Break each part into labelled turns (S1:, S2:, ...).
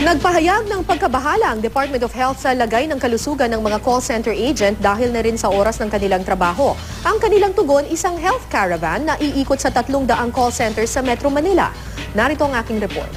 S1: Nagpahayag ng pagkabahala ang Department of Health sa lagay ng kalusugan ng mga call center agent dahil na rin sa oras ng kanilang trabaho. Ang kanilang tugon, isang health caravan na iikot sa 300 call centers sa Metro Manila. Narito ang aking report.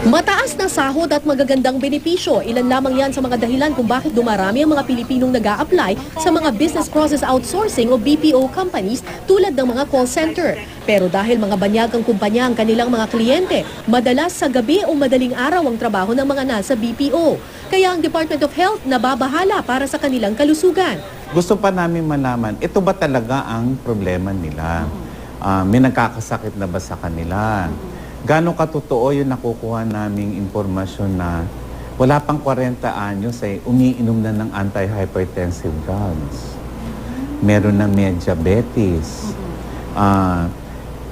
S1: Mataas na sahod at magagandang benepisyo. Ilan lamang yan sa mga dahilan kung bakit dumarami ang mga Pilipinong nag-a-apply sa mga business process outsourcing o BPO companies tulad ng mga call center. Pero dahil mga banyagang kumpanya ang kanilang mga kliyente, madalas sa gabi o madaling araw ang trabaho ng mga nasa BPO. Kaya ang Department of Health nababahala para sa kanilang kalusugan.
S2: Gusto pa namin malaman, ito ba talaga ang problema nila? May nagkakasakit na ba sa kanila? Gano'ng katotoo yung nakukuha naming impormasyon na wala pang 40 anyos ay umiinom na ng anti-hypertensive drugs. Meron na may diabetes.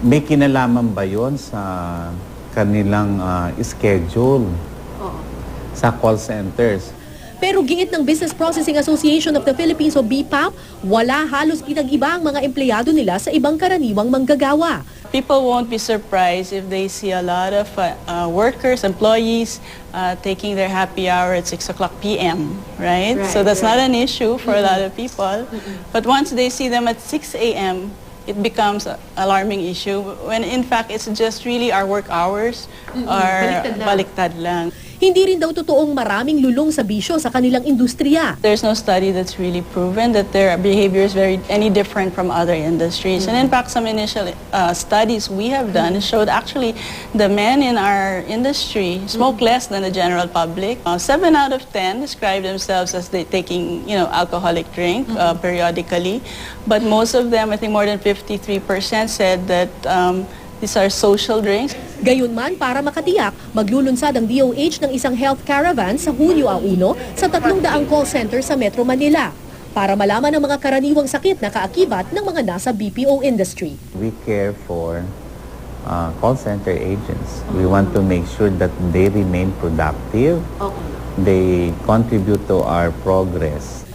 S2: May kinalaman ba yon sa kanilang schedule sa call centers?
S1: Pero giit ng Business Processing Association of the Philippines o BPAP, wala halos pinag-iba ang mga empleyado nila sa ibang karaniwang manggagawa.
S3: People won't be surprised if they see a lot of workers, employees taking their happy hour at 6 o'clock p.m., right? So that's not an issue for a lot of people. But once they see them at 6 a.m., it becomes an alarming issue when in fact it's just really our work hours or baliktad lang.
S1: Hindi rin daw totoong maraming lulong sa bisyo sa kanilang industriya.
S3: There's no study that's really proven that their behavior is any different from other industries. And in fact, some initial studies we have done showed actually the men in our industry smoke less than the general public. 7 out of 10 describe themselves as taking, alcoholic drink periodically. But most of them, I think more than 53% said that these are social drinks.
S1: Gayunman, para makatiyak, maglulunsad ang DOH ng isang health caravan sa Hulyo 1 sa 300 call center sa Metro Manila para malaman ang mga karaniwang sakit na kaakibat ng mga nasa BPO industry.
S2: We care for call center agents. We want to make sure that they remain productive. They contribute to our progress.